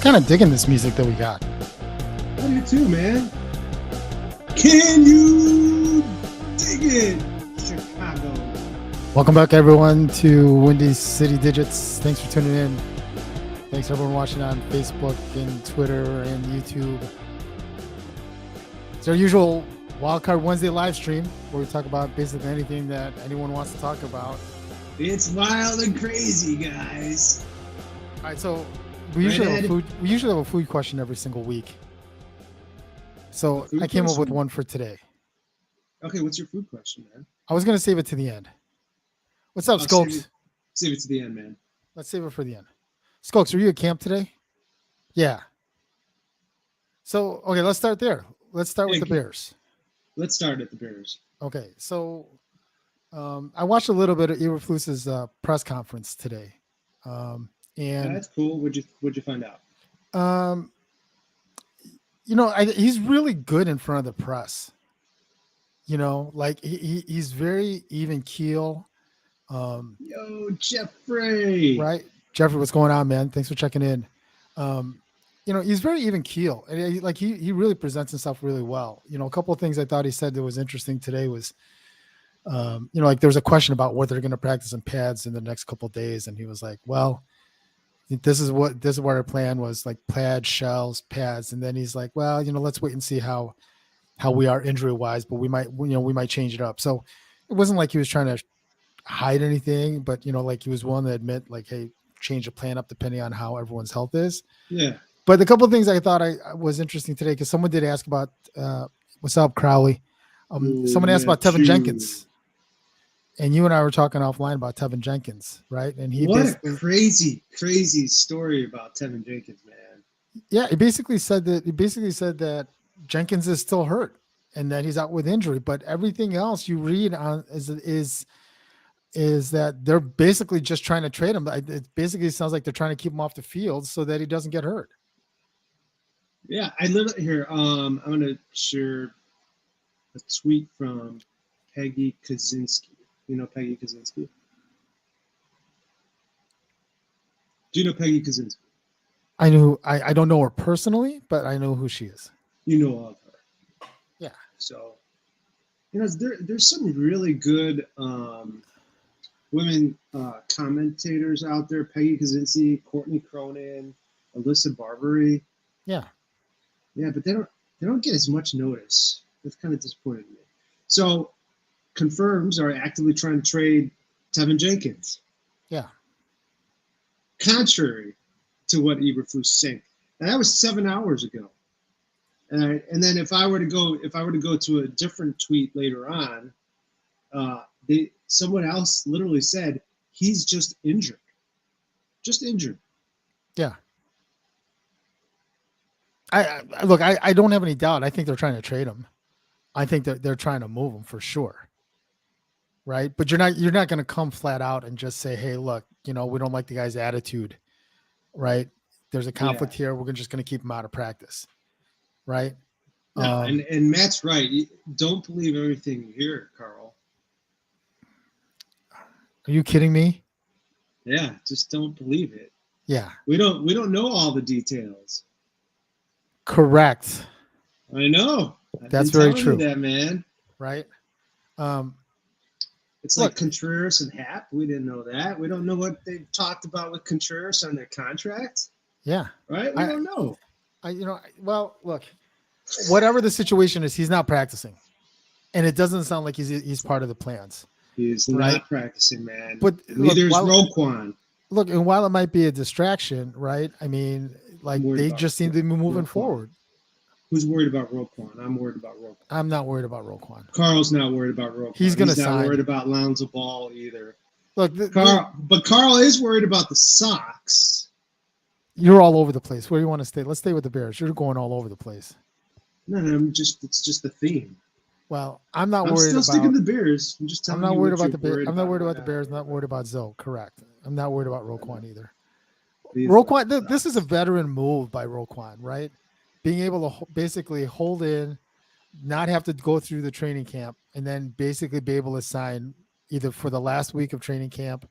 kind of digging this music that we got. I do too, man. Can you dig it, Chicago? Welcome back, everyone, to Windy City Digits. Thanks for tuning in. Thanks everyone watching on Facebook and Twitter and YouTube. It's our usual WildCard Wednesday live stream where we talk about basically anything that anyone wants to talk about. It's wild and crazy, guys. All right, so we usually have a food question every single week. So I came up with one for today. Okay, what's your food question, man? I was going to save it to the end. What's up, Skokes? Save it to the end, man. Let's save it for the end. Skokes, are you at camp today? Yeah. So, okay, let's start there. Let's start with the Bears. Let's start at the Bears. Okay, so I watched a little bit of Eberflus's press conference today. And that's cool. What'd you find out? He's really good in front of the press. Like he's very even keel. Yo, Jeffrey. Right? Jeffrey, what's going on, man? Thanks for checking in. He's very even keel. And he really presents himself really well. A couple of things I thought he said that was interesting today was, there was a question about whether they're going to practice in pads in the next couple of days. And he was like, well, this is what our plan was, like plaid, shells, pads. And then he's like, well, let's wait and see how we are injury wise, but we might change it up. So it wasn't like he was trying to hide anything, but he was willing to admit like, hey, change the plan up depending on how everyone's health is. Yeah. But a couple of things I thought was interesting today, because someone did ask about what's up, Crowley. Someone asked about Tevin Jenkins, and you and I were talking offline about Tevin Jenkins, right? And what a crazy story about Tevin Jenkins, man. Yeah, he basically said that Jenkins is still hurt and that he's out with injury, but everything else you read on is that they're basically just trying to trade him. It basically sounds like they're trying to keep him off the field so that he doesn't get hurt. Yeah, I literally here. I'm gonna share a tweet from Peggy Kaczynski. You know Peggy Kaczynski? Do you know Peggy Kaczynski? I don't know her personally, but I know who she is. You know of her. Yeah. So, there's some really good women commentators out there. Peggy Kaczynski, Courtney Cronin, Alyssa Barbary. Yeah. Yeah, but they don't get as much notice. That's kind of disappointing me. So, confirms are actively trying to trade Tevin Jenkins. Yeah. Contrary to what Eberflus saying. Now, that was 7 hours ago. And then if I were to go to a different tweet later on, someone else literally said he's just injured. Just injured. Yeah. I don't have any doubt. I think they're trying to trade him. I think that they're trying to move him for sure. Right. But you're not going to come flat out and just say, hey, look, we don't like the guy's attitude. Right. There's a conflict here. We're just going to keep him out of practice. Right. No, and Matt's right. Don't believe everything you hear, Carl. Are you kidding me? Yeah. Just don't believe it. Yeah. We don't know all the details. Correct. I know. That's very true. That, man. Right. It's like Contreras and Happ. We didn't know that. We don't know what they talked about with Contreras on their contract. Yeah. Right. We don't know. Well, look, whatever the situation is, he's not practicing, and it doesn't sound like he's part of the plans. He's not practicing, man. But neither is Roquan. Look, and while it might be a distraction, right? I mean, like they just seem to be moving forward. Who's worried about Roquan? I'm worried about Roquan. I'm not worried about Roquan. Carl's not worried about Roquan. He's not worried about Lonzo Ball either. Look, but Carl is worried about the Sox. You're all over the place. Where do you want to stay? Let's stay with the Bears. You're going all over the place. No, it's just the theme. Well, I'm not worried about. I'm still sticking to the Bears. I'm just telling you. I'm not worried about the Bears. I'm not worried about the Bears. I'm not worried about Zoe. Correct. I'm not worried about Roquan either. Roquan, this is a veteran move by Roquan, right? Being able to basically hold in, not have to go through the training camp, and then basically be able to sign either for the last week of training camp,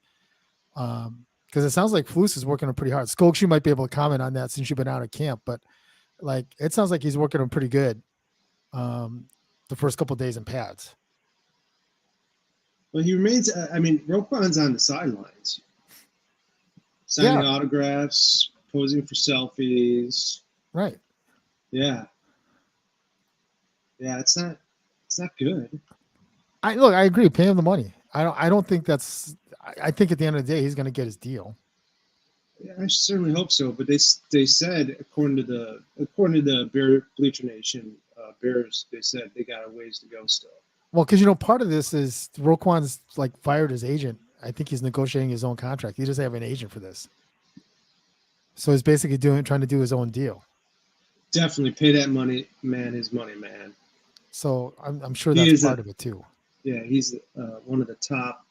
Because it sounds like Flus is working him pretty hard. Skokes, you might be able to comment on that since you've been out of camp, but like it sounds like he's working him pretty good the first couple of days in pads. Well, he remains. I mean, Roquan's on the sidelines, signing autographs, posing for selfies. Right. Yeah. Yeah, it's not good. I agree. Pay him the money. I don't think that's. I think at the end of the day, he's going to get his deal. Yeah, I certainly hope so. But they said according to the Bear Bleacher Nation Bears, they said they got a ways to go still. Well, because part of this is Roquan's like fired his agent. I think he's negotiating his own contract. He doesn't have an agent for this, so he's basically trying to do his own deal. Definitely pay that money, man. His money, man. So I'm sure that's part of it too. Yeah, he's one of the top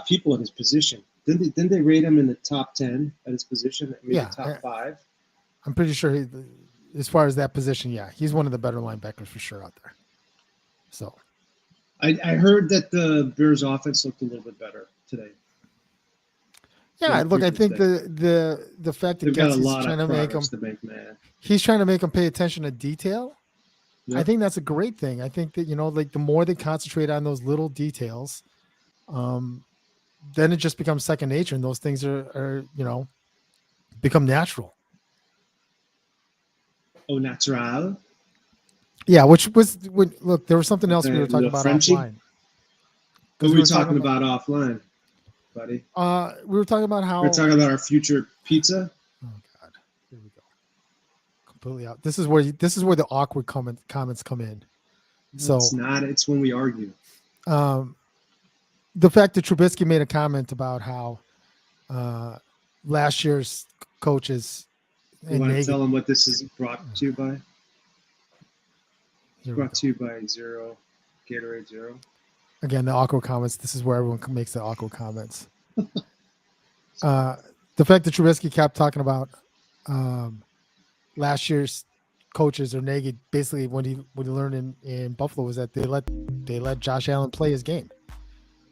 people at his position. Didn't they rate him in the top 10 at his position? Maybe top 5. I'm pretty sure as far as that position, yeah, he's one of the better linebackers for sure out there. So, I heard that the Bears' offense looked a little bit better today. Yeah, look, I think the fact that he's trying to make him, he's trying to make him pay attention to detail. Yep. I think that's a great thing. I think that like the more they concentrate on those little details, then it just becomes second nature, and those things are become natural. Oh, natural. Yeah, which was look. There was something else we were talking about offline. What were we talking about offline, buddy? We were talking about how we're talking about our future pizza. Oh God, here we go. Completely out. This is where the awkward comments come in. So it's not. It's when we argue. The fact that Trubisky made a comment about how last year's coaches. You want to tell them what this is brought to you by? Brought to you by Gatorade Zero. Again, the awkward comments. This is where everyone makes the awkward comments. The fact that Trubisky kept talking about last year's coaches or Nagy, basically what he learned in Buffalo was that they let Josh Allen play his game,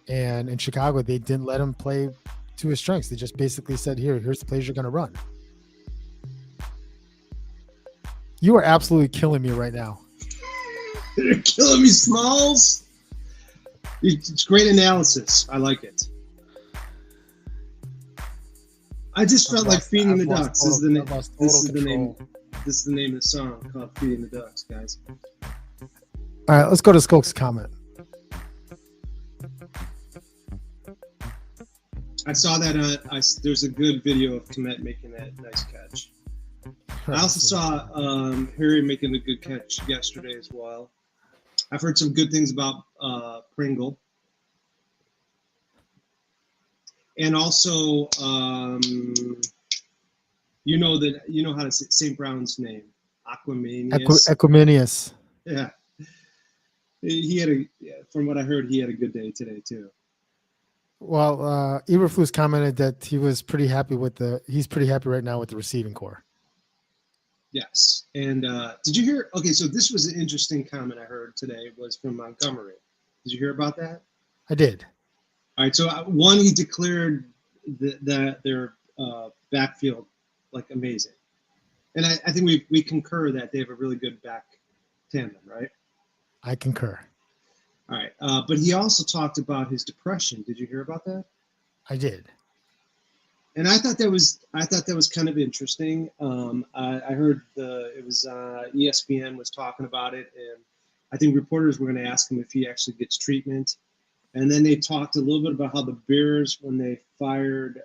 and in Chicago they didn't let him play to his strengths. They just basically said, here's the plays you're going to run. You are absolutely killing me right now. You're killing me, Smalls. It's great analysis. I like it. I just felt like feeding the ducks. This is the name. This is the name of the song called "Feeding the Ducks," guys. All right, let's go to Skokes' comment. I saw that. There's a good video of Komet making that nice catch. I also saw Harry making a good catch yesterday as well. I've heard some good things about Pringle. And also, you know how to say St. Brown's name, Equiminius. Yeah, from what I heard, he had a good day today too. Well, Eberflus commented that he's pretty happy right now with the receiving core. Yes, and did you hear? Okay, so this was an interesting comment I heard today. Was from Montgomery. Did you hear about that? I did. All right, so one, he declared that their backfield like amazing, and I think we concur that they have a really good back tandem, right? I concur. All right, but he also talked about his depression. Did you hear about that? I did. And I thought that was kind of interesting. I heard ESPN was talking about it, and I think reporters were going to ask him if he actually gets treatment. And then they talked a little bit about how the Bears, when they fired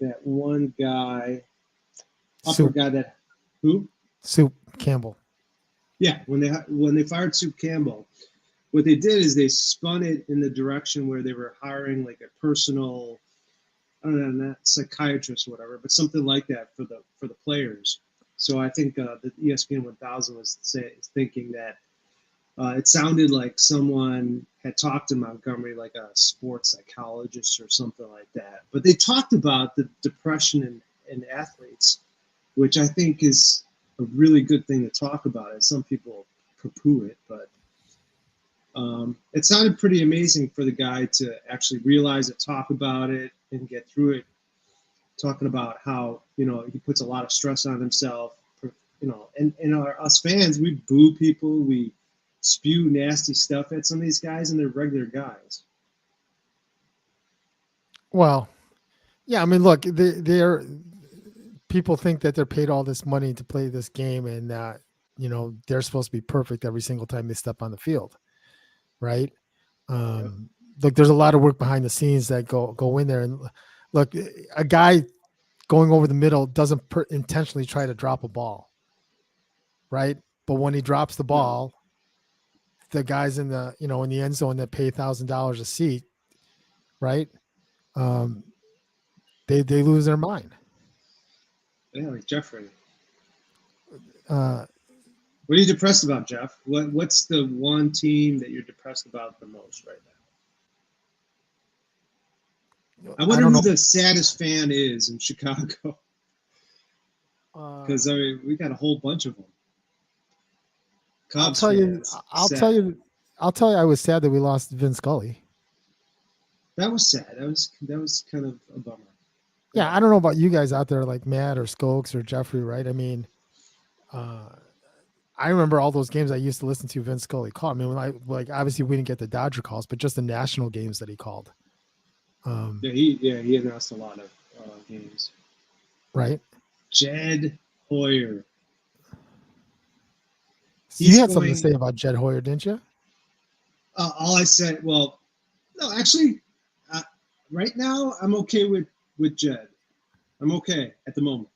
that one guy, Soup Campbell. Yeah, when they fired Soup Campbell, what they did is they spun it in the direction where they were hiring like a personal, I don't know, not psychiatrist or whatever, but something like that for the players. So I think the ESPN 1000 was thinking that it sounded like someone had talked to Montgomery, like a sports psychologist or something like that. But they talked about the depression in athletes, which I think is a really good thing to talk about. And some people poo-poo it, but It sounded pretty amazing for the guy to actually realize it, talk about it, and get through it. Talking about how he puts a lot of stress on himself, and us fans, we boo people, we spew nasty stuff at some of these guys, and they're regular guys. Well, yeah, I mean, look, they're people think that they're paid all this money to play this game, and that they're supposed to be perfect every single time they step on the field, right? Look, there's a lot of work behind the scenes that go in there, and look, a guy going over the middle doesn't intentionally try to drop a ball, right? But when he drops the ball, the guys in the in the end zone that pay $1,000 a seat, right? They lose their mind. Yeah, like Jeffrey. What are you depressed about, Jeff? What's the one team that you're depressed about the most right now? I wonder who the saddest fan is in Chicago. Because we got a whole bunch of them. I'll tell you. I was sad that we lost Vin Scully. That was sad. That was kind of a bummer. Yeah, I don't know about you guys out there like Matt or Skokes or Jeffrey, right? I mean, I remember all those games I used to listen to Vin Scully call. I mean, obviously we didn't get the Dodger calls, but just the national games that he called. He announced a lot of games. Right. Jed Hoyer. You had something to say about Jed Hoyer, didn't you? All I said, well, no, actually, right now I'm okay with Jed. I'm okay at the moment.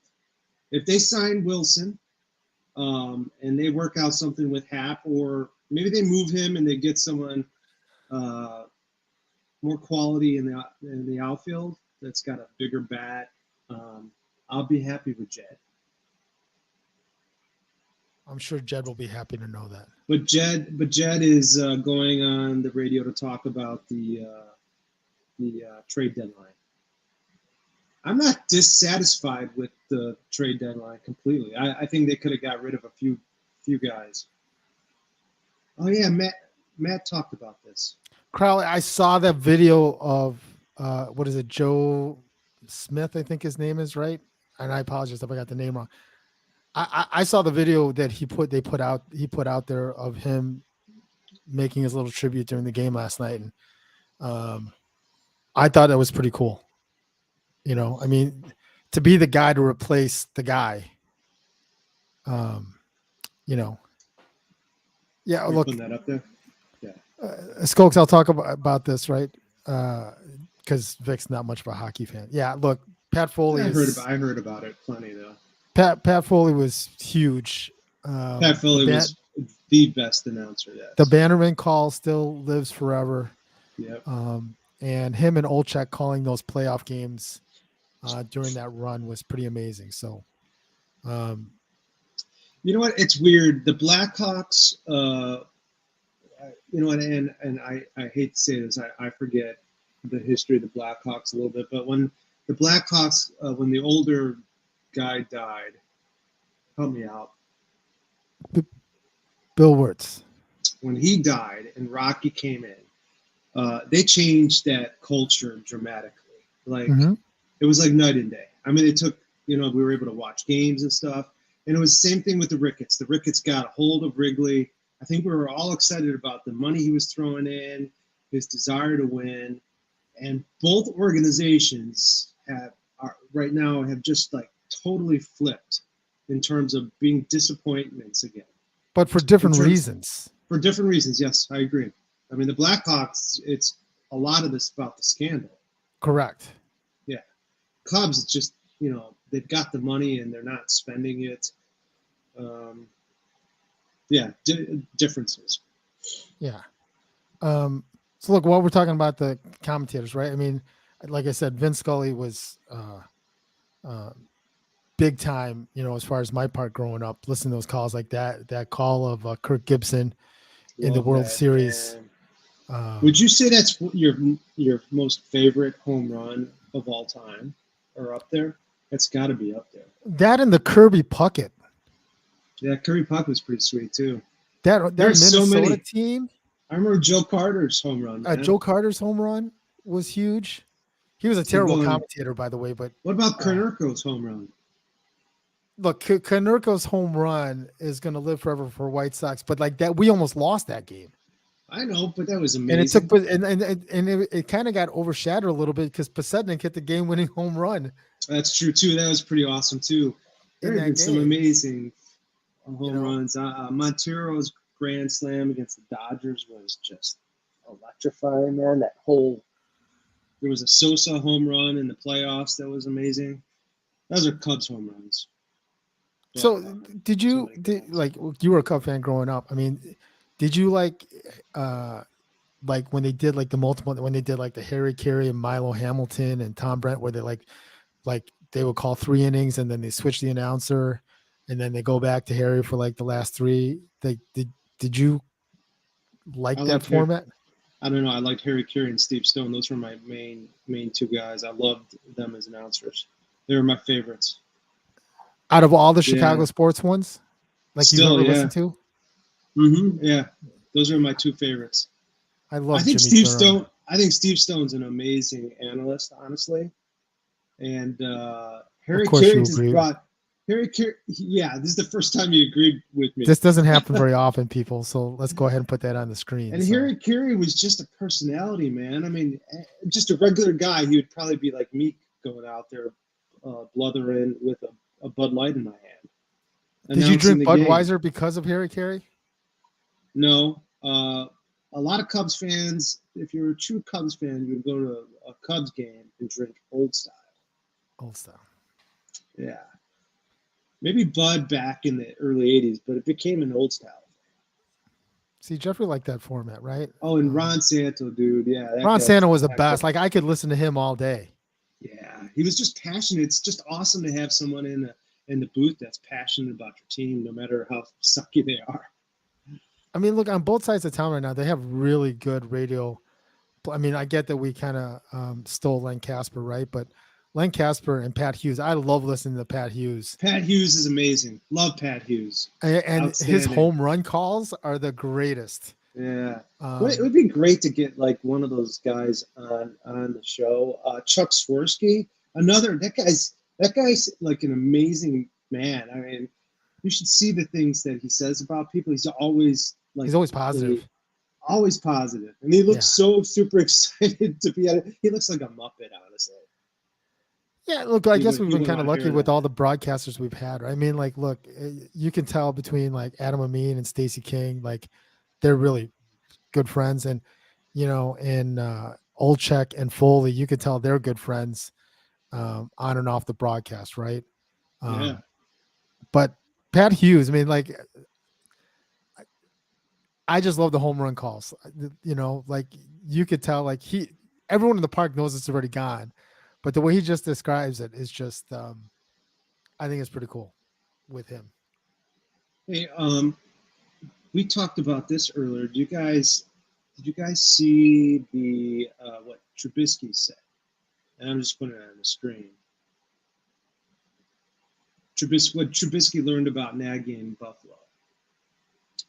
If they sign Wilson, and they work out something with Hap, or maybe they move him and they get someone more quality in the outfield that's got a bigger bat, I'll be happy with Jed. I'm sure Jed will be happy to know that. But Jed is going on the radio to talk about the trade deadline. I'm not dissatisfied with the trade deadline completely. I think they could have got rid of a few guys. Oh yeah, Matt talked about this. Crowley, I saw that video of what is it, Joe Smith, I think his name is, right? And I apologize if I got the name wrong. I saw the video that he put out there of him making his little tribute during the game last night, and I thought that was pretty cool. I mean, to be the guy to replace the guy. Yeah. Look, putting that up there. Yeah. Skokes, I'll talk about this, right? Because Vic's not much of a hockey fan. Yeah. Look, Pat Foley. I heard about it plenty though. Pat Foley was huge. Pat Foley was the best announcer. Yes. The Bannerman call still lives forever. Yep. And him and Olchek calling those playoff games during that run was pretty amazing. So, you know what? It's weird. The Blackhawks, and I hate to say this, I forget the history of the Blackhawks a little bit, but when the Blackhawks, when the older guy died, help me out. Bill Wirtz. When he died and Rocky came in, they changed that culture dramatically. Like It was like night and day. I mean, it took, we were able to watch games and stuff. And it was the same thing with the Ricketts. The Ricketts got a hold of Wrigley. I think we were all excited about the money he was throwing in, his desire to win. And both organizations right now have just like totally flipped in terms of being disappointments again. But for different reasons. For different reasons, yes, I agree. I mean, the Blackhawks, it's a lot of this about the scandal. Correct. Yeah. Cubs, it's just, they've got the money and they're not spending it. Differences. Yeah. So look, while we're talking about the commentators, right? I mean, like I said, Vince Scully was big time, as far as my part growing up, listening to those calls like that call of Kirk Gibson in the World Series. Would you say that's your most favorite home run of all time, or up there? That's got to be up there. That and the Kirby Puckett. Yeah, Kirby Puckett was pretty sweet too. That Minnesota team. I remember Joe Carter's home run, man. Joe Carter's home run was huge. He was a So terrible commentator, by the way. But what about Konerko's home run? look, Konerko's home run is going to live forever for White Sox. But like that, we almost lost that game. I know, but that was And amazing. it took, and it kind of got overshadowed a little bit because Pasetnik hit the game-winning home run. That's true too. That was pretty awesome too. There have been some amazing home runs. Montero's grand slam against the Dodgers was just electrifying, man. There was a Sosa home run in the playoffs that was amazing. Those are Cubs home runs. But, so you were a Cub fan growing up? I mean, did you like when they did like the Harry Carey and Milo Hamilton and Tom Brent, where they like they would call 3 innings and then they switch the announcer and then they go back to Harry for like the last 3? Did you like that format? I don't know. I liked Harry Carey and Steve Stone. Those were my main 2 guys. I loved them as announcers. They were my favorites. Out of all the Chicago sports ones, like you ever listened to? Mm-hmm. Yeah, those are my 2 favorites. I think Jimmy Steve Stone. I think Steve Stone's an amazing analyst, honestly. And Harry Carey just brought Harry Carey. Yeah, this is the first time you agreed with me. This doesn't happen very often, people. So let's go ahead and put that on the screen. And Harry Carey was just a personality, man. I mean, just a regular guy. He would probably be like me, going out there, bluthering with a Bud Light in my hand. Did you drink Budweiser because of Harry Carey? No. A lot of Cubs fans, if you're a true Cubs fan, you would go to a Cubs game and drink Old Style. Old Style. Yeah. Maybe Bud back in the early 80s, but it became an Old Style. See, Jeffrey liked that format, right? Oh, and Ron Santo, dude. Yeah. Ron Santo was the best. Like, I could listen to him all day. Yeah. He was just passionate. It's just awesome to have someone in the booth that's passionate about your team, no matter how sucky they are. I mean, look, on both sides of town right now, they have really good radio. I mean, I get that we kind of stole Len Casper, right? But Len Casper and Pat Hughes, I love listening to Pat Hughes. Pat Hughes is amazing. Love Pat Hughes. And his home run calls are the greatest. Yeah. It would be great to get like one of those guys on the show. Chuck Swirsky, that guy's like an amazing man. I mean, you should see the things that he says about people. He's always positive. Always positive. And he looks so super excited to be at it. He looks like a Muppet, honestly. Yeah, look, I guess we've been kind of lucky with all the broadcasters we've had. Right? I mean, like, look, you can tell between like Adam Amin and Stacey King, like they're really good friends. And, and Olchek and Foley, you could tell they're good friends on and off the broadcast, right? Yeah. But Pat Hughes, I mean, like, I just love the home run calls. Like you could tell, like everyone in the park knows it's already gone, but the way he just describes it is just, I think it's pretty cool with him. Hey, we talked about this earlier. Did you guys see the what Trubisky said? And I'm just putting it on the screen. What Trubisky learned about Nagy in Buffalo.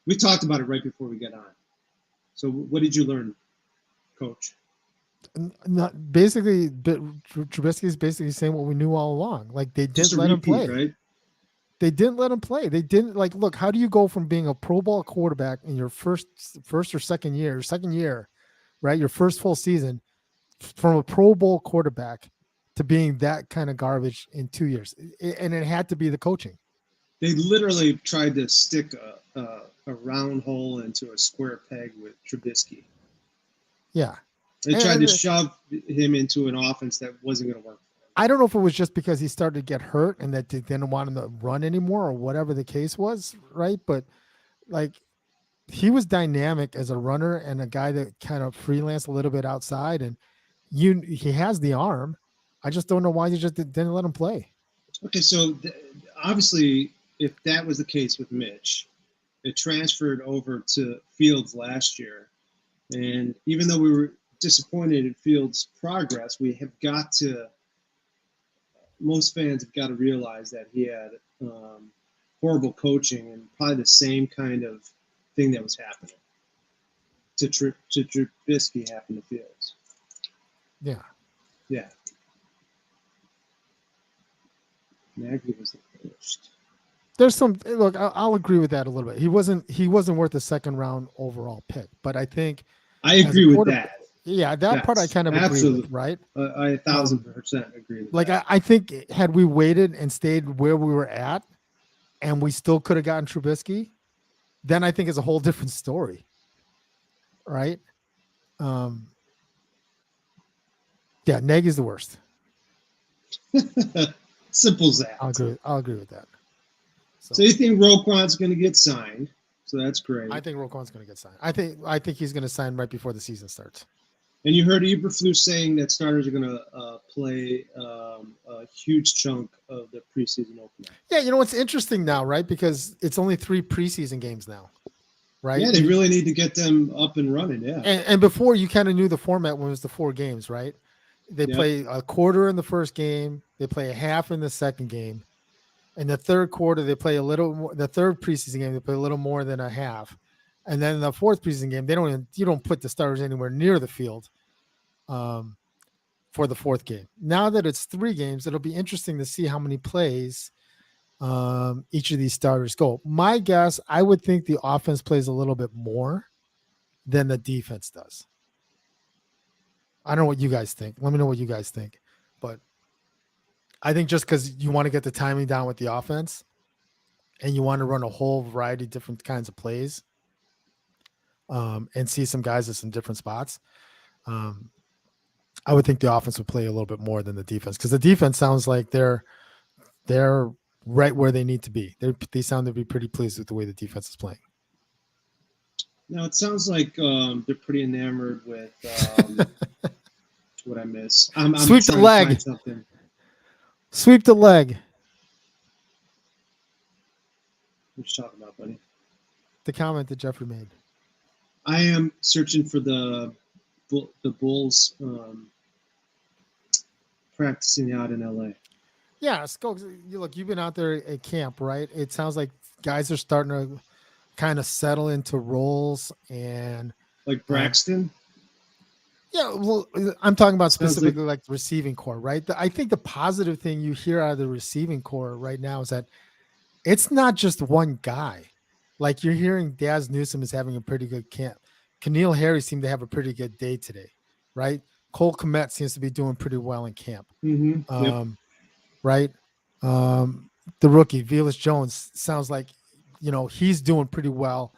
We talked about it right before we got on. So what did you learn, Coach? Trubisky is basically saying what we knew all along. Like they didn't let him play. Right? They didn't let him play. They didn't look, how do you go from being a Pro Bowl quarterback in your first or second year, right? Your first full season, from a Pro Bowl quarterback to being that kind of garbage in 2 years. And it had to be the coaching. They literally tried to stick a round hole into a square peg with Trubisky. Yeah. They tried to shove him into an offense that wasn't going to work. I don't know if it was just because he started to get hurt and that they didn't want him to run anymore or whatever the case was, right? But like he was dynamic as a runner and a guy that kind of freelanced a little bit outside, and he has the arm. I just don't know why they just didn't let him play. Okay, so obviously, if that was the case with Mitch, it transferred over to Fields last year, and even though we were disappointed in Fields' progress, most fans have got to realize that he had horrible coaching and probably the same kind of thing that was happening. to Trubisky happened to Fields. Yeah. Yeah. Nagy was the first. There's some look. I'll agree with that a little bit. He wasn't worth a second round overall pick, but I think I as a agree with quarterback, that. yeah, that part I Yes, kind of agree absolutely. with, right? I 1,000% agree with Like that. I think had we waited and stayed where we were at, and we still could have gotten Trubisky, then I think it's a whole different story, right? Yeah, Nagy's the worst. Simple as that. I'll agree with that. So you think Roquan's going to get signed? So that's great. I think Roquan's going to get signed. I think he's going to sign right before the season starts. And you heard Eberflus saying that starters are going to play a huge chunk of the preseason opener. Yeah, you know what's interesting now, right? Because it's only 3 preseason games now, right? Yeah, they really need to get them up and running. Yeah. And before you kind of knew the format when it was the 4 games, right? They play a quarter in the first game, they play a half in the second game. In the third quarter, they play a little more. The third preseason game, they play a little more than a half, and then the fourth preseason game, you don't put the starters anywhere near the field, for the fourth game. Now that it's 3 games, it'll be interesting to see how many plays each of these starters go. My guess, I would think the offense plays a little bit more than the defense does. I don't know what you guys think. Let me know what you guys think, but I think just because you want to get the timing down with the offense and you want to run a whole variety of different kinds of plays and see some guys at some different spots, I would think the offense would play a little bit more than the defense, because the defense sounds like they're right where they need to be. They sound to be pretty pleased with the way the defense is playing. Now, it sounds like they're pretty enamored with what I miss. I'm Sweep the leg. Sweep the leg. What you talking about, buddy? The comment that Jeffrey made. I am searching for the Bulls practicing out in LA. Yeah, Skokes, you've been out there at camp, right? It sounds like guys are starting to kind of settle into roles and like Braxton. Yeah, well, I'm talking about specifically like the receiving core, right? I think the positive thing you hear out of the receiving core right now is that it's not just one guy. Like you're hearing Daz Newsome is having a pretty good camp. Keneal Harry seemed to have a pretty good day today, right? Cole Kmet seems to be doing pretty well in camp. Mm-hmm. Right? The rookie, Velus Jones, sounds like, he's doing pretty well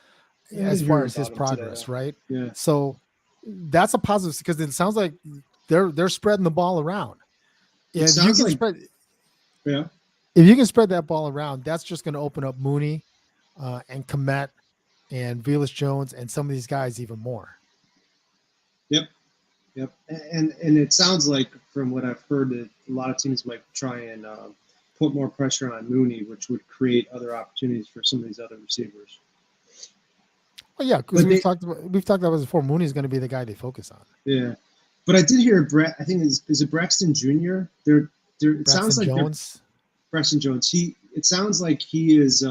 as far as his progress, right? Yeah. So that's a positive because it sounds like they're spreading the ball around. If you can spread that ball around, that's just going to open up Mooney and Kmet and Velus Jones and some of these guys even more. Yep. And it sounds like, from what I've heard, that a lot of teams might try and put more pressure on Mooney, which would create other opportunities for some of these other receivers. Well, yeah, because we've talked about this before. Mooney is going to be the guy they focus on. Yeah, but I did hear I think is it Braxton Jr. It sounds like Jones. Braxton Jones. It sounds like he is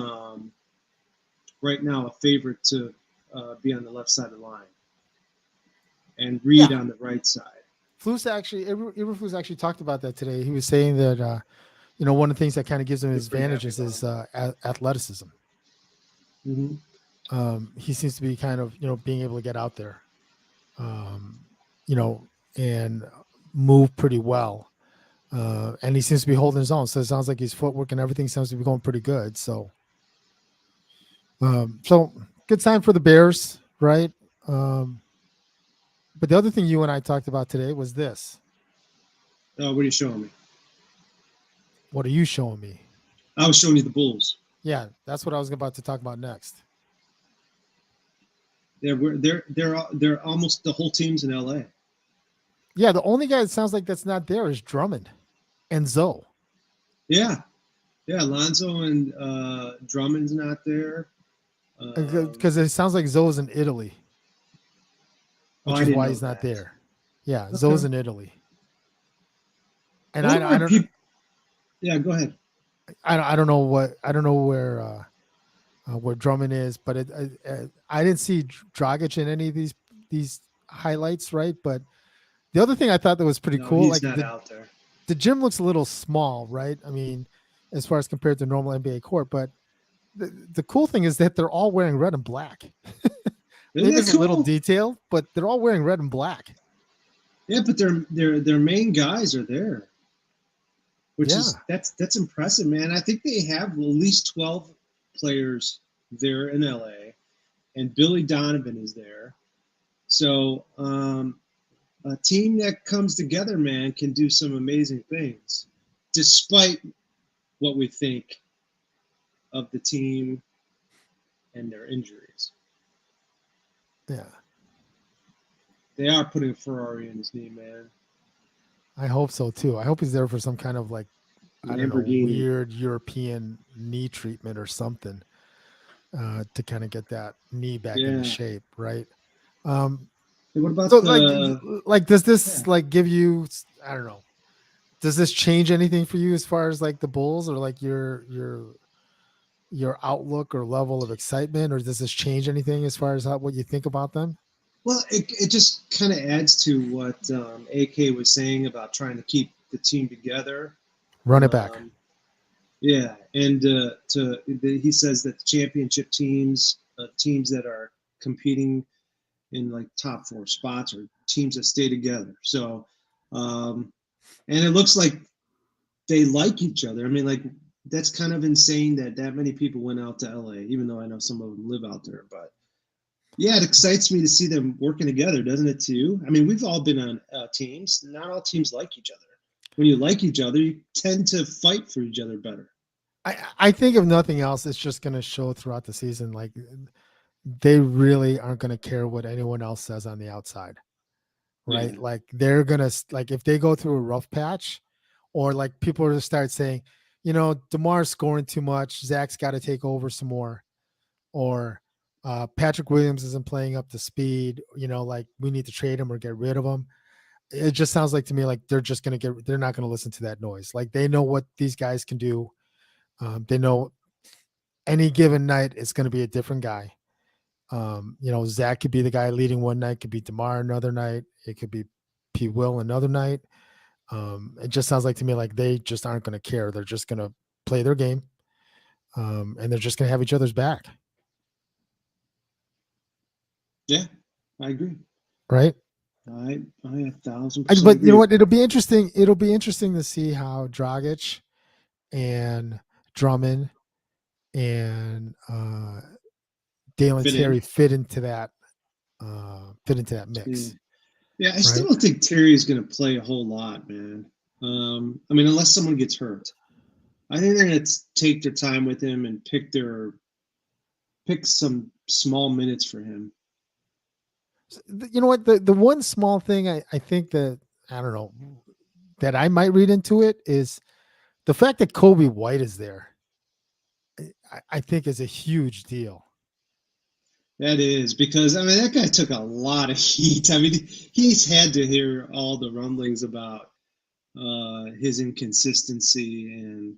right now a favorite to be on the left side of the line, and Reed on the right side. Eberflus actually talked about that today. He was saying that one of the things that kind of gives him his advantages is athleticism. Mm-hmm. He seems to be kind of, being able to get out there, and move pretty well. And he seems to be holding his own. So it sounds like his footwork and everything seems to be going pretty good. So good sign for the Bears, right? But the other thing you and I talked about today was this. What are you showing me? What are you showing me? I was showing you the Bulls. Yeah, that's what I was about to talk about next. They're almost the whole team's in LA. Yeah, the only guy that sounds like that's not there is Drummond and Zoe. Yeah, Alonzo and Drummond's not there because it sounds like Zoe's in Italy, which is why he's not there. Yeah, okay. Zoe's in Italy, and I don't. Yeah, go ahead. I don't know where Drummond is, but I didn't see Dragic in any of these these highlights, right? But the other thing I thought that was pretty No, cool, he's like not out there. the gym looks a little small, right? I mean, as far as compared to normal NBA court, but the cool thing is that they're all wearing red and black. Isn't Maybe that it's a little cool? detail, but they're all wearing red and black. Yeah, but their main guys are there, which Yeah. is that's impressive, man. I think they have at least 12 players there in LA, and Billy Donovan is there. So a team that comes together, man, can do some amazing things, despite what we think of the team and their injuries. Yeah. They are putting a Ferrari in his knee, man. I hope so too. I hope he's there for some kind of like, I don't know, Lamborghini. weird European knee treatment or something to kind of get that knee back into Yeah. shape, right? Um, Hey, what about so the? like, does this Yeah. like give you, I don't know, does this change anything for you as far as like the Bulls or like your outlook or level of excitement, or does this change anything as far as what you think about them? Well, it just kind of adds to what AK was saying about trying to keep the team together. Run it back. Um, yeah, and he says that the championship teams, teams that are competing in like top four spots, are teams that stay together. So, and it looks like they like each other. I mean, like that's kind of insane that many people went out to LA, even though I know some of them live out there. But yeah, it excites me to see them working together, doesn't it too? I mean, we've all been on teams. Not all teams like each other. When you like each other, you tend to fight for each other better. I think if nothing else, it's just going to show throughout the season. Like they really aren't going to care what anyone else says on the outside, right? Yeah. Like they're going to, like if they go through a rough patch or like people are to start saying, DeMar's scoring too much. Zach's got to take over some more, or Patrick Williams isn't playing up to speed. Like we need to trade him or get rid of him. It just sounds like to me like they're just going to they're not going to listen to that noise. Like they know what these guys can do. They know any given night it's going to be a different guy. Zach could be the guy leading one night, could be DeMar another night. It could be P. Will another night. It just sounds like to me like they just aren't going to care. They're just going to play their game, and they're just going to have each other's back. Yeah, I agree. Right. I 1,000% But agree. you know what? It'll be interesting. It'll be interesting to see how Dragic and Drummond and Dalen Terry fit into that mix. Yeah, I still don't think Terry is going to play a whole lot, man. I mean, unless someone gets hurt. I think they're going to take their time with him and pick some small minutes for him. You know what? The one small thing I think that, I don't know, that I might read into it is the fact that Kobe White is there. I think is a huge deal. That is, because I mean that guy took a lot of heat. I mean he's had to hear all the rumblings about his inconsistency and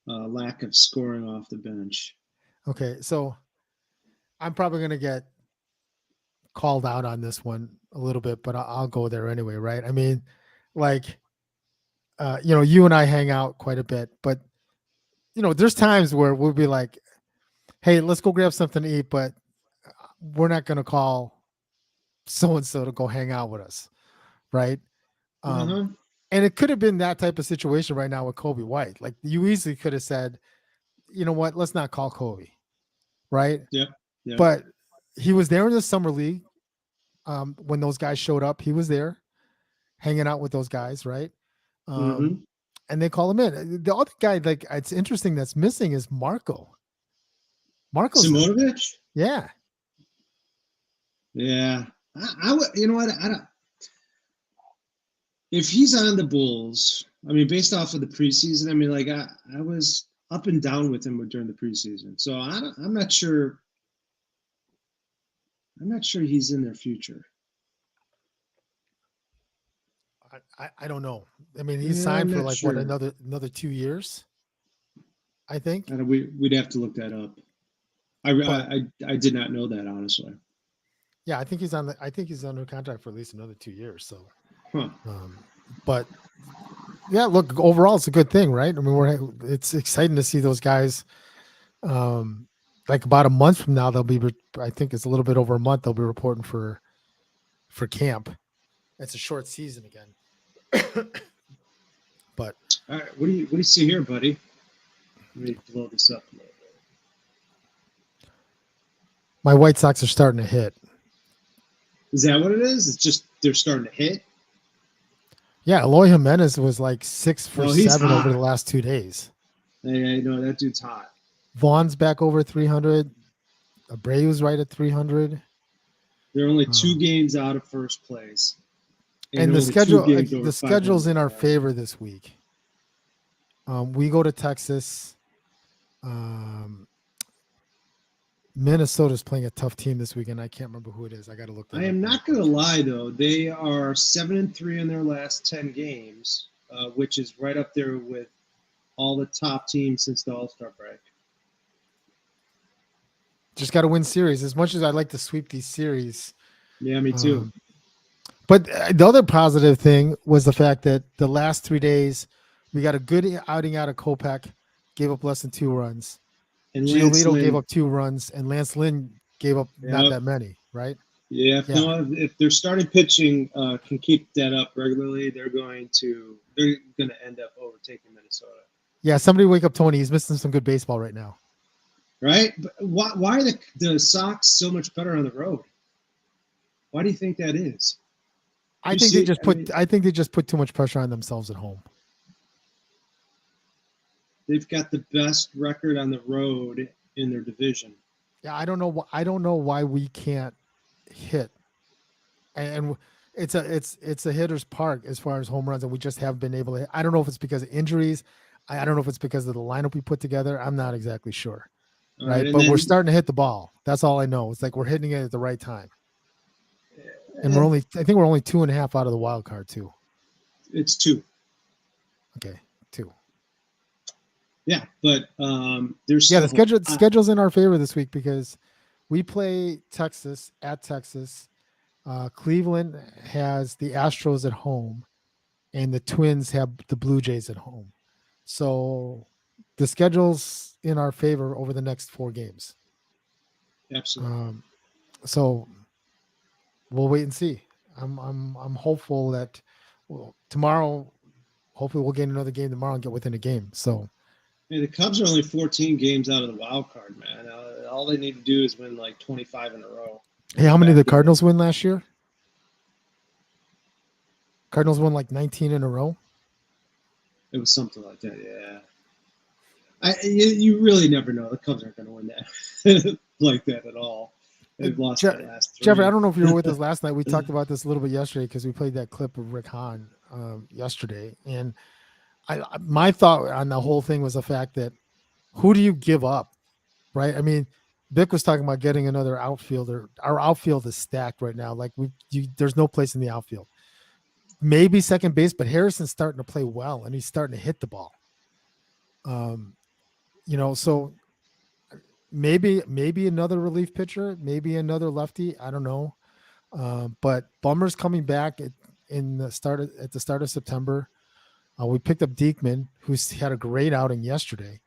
lack of scoring off the bench. Okay, so I'm probably going to get called out on this one a little bit, but I'll go there anyway, right? I mean, like, you and I hang out quite a bit, but there's times where we'll be like, hey, let's go grab something to eat, but we're not going to call so-and-so to go hang out with us. Right. And it could have been that type of situation right now with Kobe White. Like you easily could have said, you know what, let's not call Kobe. Right. Yeah. But he was there in the summer league. When those guys showed up, he was there hanging out with those guys. Right. And they call him in. The other guy, like, it's interesting that's missing is Marco Simonovic. Yeah. Yeah. I would, you know what? I don't. If he's on the Bulls, I mean, based off of the preseason, I mean, like I was up and down with him during the preseason, so I'm not sure. I'm not sure he's in their future. I don't know. I mean, he's signed for like sure. what, another 2 years, I think. We'd have to look that up. I did not know that, honestly. Yeah, I think he's on. I think he's under contract for at least another 2 years. So, Huh. but yeah, look, overall, it's a good thing, right? I mean, it's exciting to see those guys. Like about a month from now, they'll be. I think it's a little bit over a month. They'll be reporting for camp. It's a short season again, but All right, what do you see here, buddy? Let me blow this up a little bit. my White Sox are starting to hit. Is that what it is? It's just they're starting to hit. Yeah, Eloy Jimenez was like 6 for Oh, he's 7 over the hot. last 2 days. I know that dude's hot. Vaughn's back over 300. Abreu's right at 300. They're only 2 games out of first place, And only the 2 schedule, games over the schedule's 500. in our favor this week. We go to Texas. Minnesota's playing a tough team this weekend. I can't remember who it is. I got to look that I up. am not going to lie though; they are 7-3 in their last 10 games, which is right up there with all the top teams since the All-Star break. Just got to win series. As much as I'd like to sweep these series. Yeah, me too. But the other positive thing was the fact that the last 3 days, we got a good outing out of Kopech, gave up less than 2 runs. And Giolito gave up 2 runs, and Lance Lynn gave up not Yep. that many, right? Yeah, if their starting pitching can keep that up regularly, they're going to end up overtaking Minnesota. Yeah, somebody wake up Tony. He's missing some good baseball right now. Right? But why are the Sox so much better on the road? Why do you think that is? I think they just put too much pressure on themselves at home. They've got the best record on the road in their division. Yeah, I don't know why we can't hit. And it's a hitter's park as far as home runs, and we just haven't been able to hit. I don't know if it's because of injuries. I don't know if it's because of the lineup we put together. I'm not exactly sure. Right. But we're starting to hit the ball. That's all I know. It's like we're hitting it at the right time. And I think we're only 2.5 out of the wild card too. It's 2. Okay, 2. Yeah, but there's the schedule's in our favor this week because we play Texas at Texas. Cleveland has the Astros at home, and the Twins have the Blue Jays at home. So the schedule's in our favor over the next 4 games. Absolutely. So we'll wait and see. I'm hopeful that tomorrow, hopefully we'll get another game tomorrow and get within a game. So hey, the Cubs are only 14 games out of the wild card, man. All they need to do is win like 25 in a row. Hey, how many did the Cardinals win last year? Cardinals won like 19 in a row. It was something like that, yeah. You really never know. The Cubs aren't going to win that like that at all. They've lost the last 3. Jeffrey, I don't know if you were with us last night. We talked about this a little bit yesterday because we played that clip of Rick Hahn yesterday. And my thought on the whole thing was the fact that who do you give up, right? I mean, Vic was talking about getting another outfielder. Our outfield is stacked right now. Like there's no place in the outfield. Maybe second base, but Harrison's starting to play well and he's starting to hit the ball. So maybe another relief pitcher, maybe another lefty. I don't know. But Bummer's coming back at the start of September. We picked up Diekman, who's had a great outing yesterday.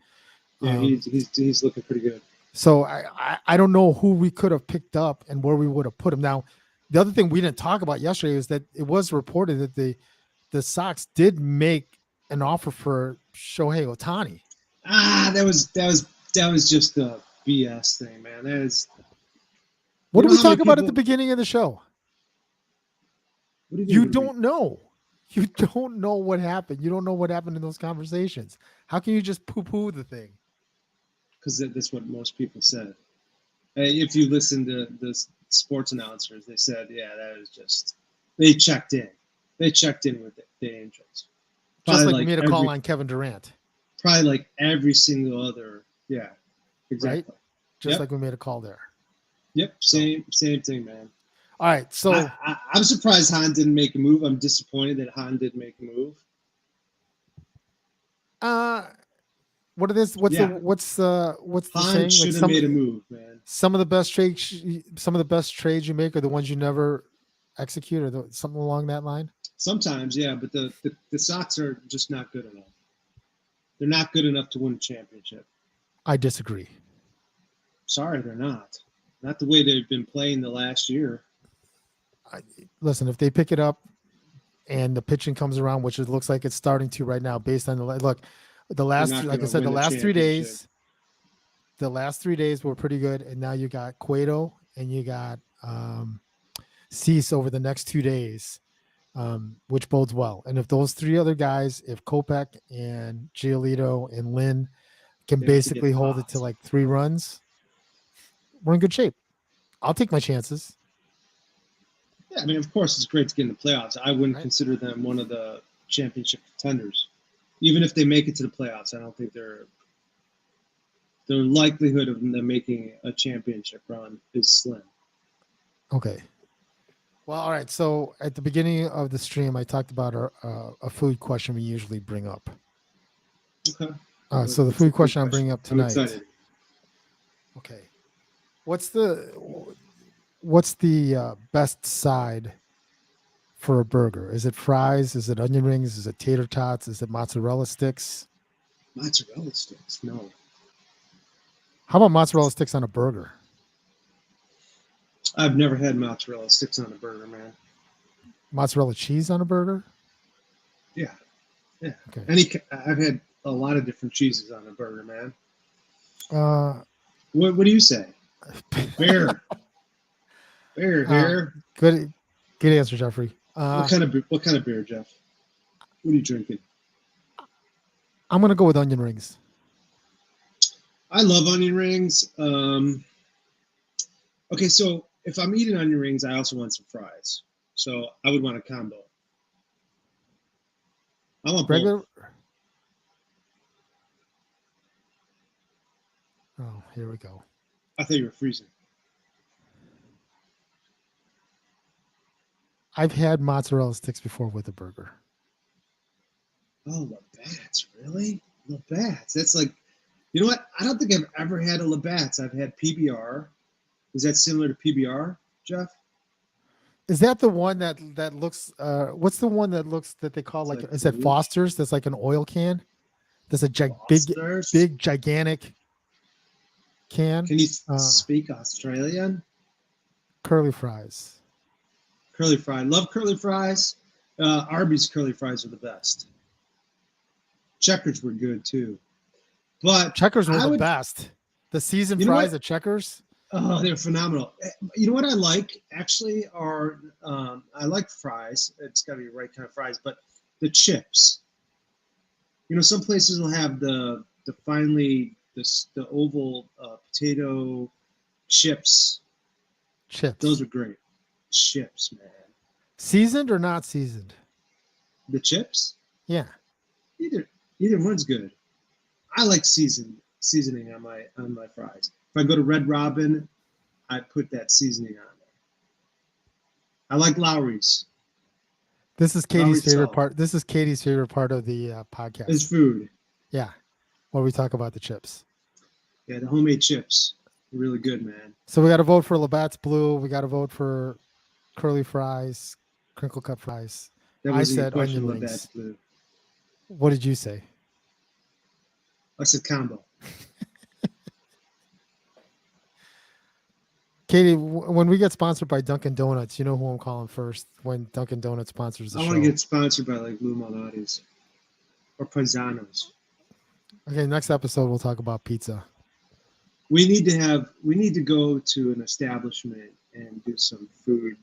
Yeah, he's looking pretty good. So I don't know who we could have picked up and where we would have put him. Now, the other thing we didn't talk about yesterday is that it was reported that the Sox did make an offer for Shohei Ohtani. That was just a BS thing, man. That is. What did we talk about at the beginning of the show? You don't know. You don't know what happened. You don't know what happened in those conversations. How can you just poo-poo the thing? Because that's what most people said. If you listen to the sports announcers, they said, yeah, that was just, they checked in. They checked in with the Angels. Probably just like we made a call on Kevin Durant. Probably like every single other, yeah, exactly. Right? Just like we made a call there. Yep, same thing, man. All right, so I'm surprised Hahn didn't make a move. I'm disappointed that Hahn didn't make a move. What it is? What's Yeah, the Hahn saying? Like should have made a move, man. some of the best trades you make are the ones you never execute, or something along that line. Sometimes, yeah, but the Sox are just not good enough. They're not good enough to win a championship. I disagree. Sorry, they're not. Not the way they've been playing the last year. Listen, if they pick it up and the pitching comes around, which it looks like it's starting to right now, based on the last, like I said, the last 3 days, were pretty good, and now you got Cueto and you got Cease over the next 2 days, which bodes well. And if those 3 other guys, if Kopech and Giolito and Lynn can basically hold it to like 3 runs, we're in good shape. I'll take my chances. Yeah, I mean, of course, it's great to get in the playoffs. I wouldn't consider them one of the championship contenders. Even if they make it to the playoffs, I don't think their likelihood of them making a championship run is slim. Okay. Well, all right. So at the beginning of the stream, I talked about a food question we usually bring up. Okay. So the food question I'm bringing up tonight. I'm excited. Okay. What's the best side for a burger? Is it fries? Is it onion rings? Is it tater tots? Is it mozzarella sticks? Mozzarella sticks? No. How about mozzarella sticks on a burger? I've never had mozzarella sticks on a burger, man. Mozzarella cheese on a burger? Yeah. Okay. I've had a lot of different cheeses on a burger, man. What do you say? Bear. Good answer, Jeffrey. What kind of beer, Jeff? What are you drinking? I'm gonna go with onion rings. I love onion rings. Okay, so if I'm eating onion rings, I also want some fries. So I would want a combo. I want regular. Both. Oh, here we go. I thought you were freezing. I've had mozzarella sticks before with a burger. Oh, Labatt's, really? Labatt's. That's like, you know what? I don't think I've ever had a Labatt's. I've had PBR. Is that similar to PBR, Jeff? Is that the one that looks? What's the one that they call like? Is that Foster's? That's like an oil can. There's a big gigantic can. Can you speak Australian? Curly fries. Curly fry. Love curly fries. Arby's curly fries are the best. Checkers were good too. But Checkers were the best. The seasoned fries at Checkers. Oh, they're phenomenal. You know what I like actually are I like fries. It's got to be the right kind of fries, but the chips. You know, some places will have the oval potato chips. Chips. Those are great. Chips, man. Seasoned or not seasoned? The chips? Yeah. Either one's good. I like seasoning on my fries. If I go to Red Robin, I put that seasoning on there. I like Lowry's. This is Katie's favorite part. This is Katie's favorite part of the podcast. It's food. Yeah. Where we talk about the chips. Yeah, the homemade chips. Really good, man. So we got to vote for Labatt's Blue. We got to vote for curly fries, crinkle cut fries. I said onion rings. Blue. What did you say? I said combo. Katie, when we get sponsored by Dunkin' Donuts, you know who I'm calling first when Dunkin' Donuts sponsors the show. I want to get sponsored by like Blue Malnati's or Paisanos. Okay, next episode we'll talk about pizza. We need to go to an establishment and do some food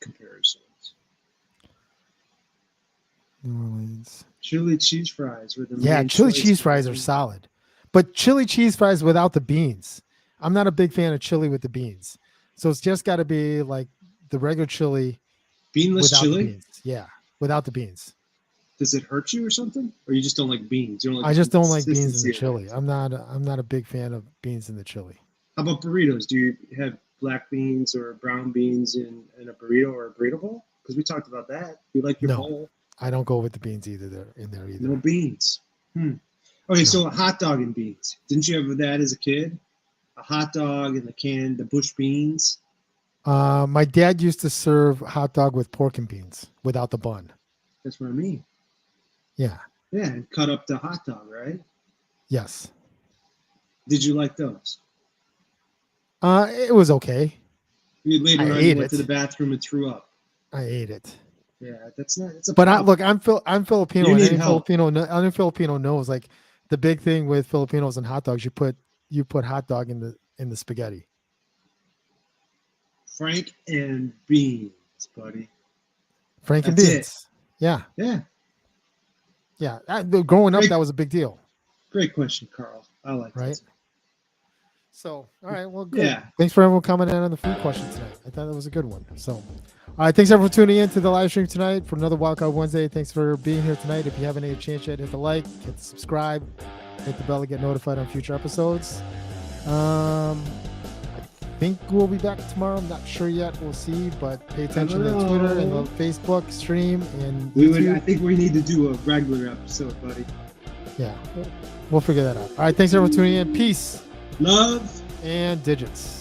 comparisons. New Orleans. Chili cheese fries with them. Yeah, chili cheese fries are solid. But chili cheese fries without the beans. I'm not a big fan of chili with the beans. So it's just got to be like the regular chili. Beanless chili? The beans. Yeah, without the beans. Does it hurt you or something? Or you just don't like beans? You don't like I just don't like beans in the chili. I'm not a big fan of beans in the chili. How about burritos? Do you have black beans or brown beans in a burrito or a burrito bowl? Because we talked about that. You like your bowl? I don't go with the beans either. In there either. No beans. All Okay, so a hot dog and beans. Didn't you have that as a kid? A hot dog and the bush beans. My dad used to serve hot dog with pork and beans without the bun. That's what I mean. Yeah. Yeah, and cut up the hot dog, right? Yes. Did you like those? It was okay. You later I on ate you went it. to the bathroom and threw up. I ate it. Yeah, that's not. It's a. But problem. I'm Filipino, You and need help. any Filipino knows, like, the big thing with Filipinos and hot dogs, you put hot dog in the spaghetti. Frank and beans, buddy. Frank and That's beans. it. Yeah. Yeah. Yeah. Growing up, Great- that was a big deal. Great question, Carl. I like Right. that. So, all right. Well, good. Yeah. Thanks for everyone coming in on the food question tonight. I thought that was a good one. So, all right. Thanks everyone for tuning in to the live stream tonight for another WildCard Wednesday. Thanks for being here tonight. If you haven't had a chance yet, hit the like, hit the subscribe, hit the bell to get notified on future episodes. I think we'll be back tomorrow. I'm not sure yet. We'll see, but pay attention to Twitter and the Facebook stream and YouTube. I think we need to do a regular episode, buddy. Yeah. We'll figure that out. All right. Thanks everyone for tuning in. Peace. Love. And digits.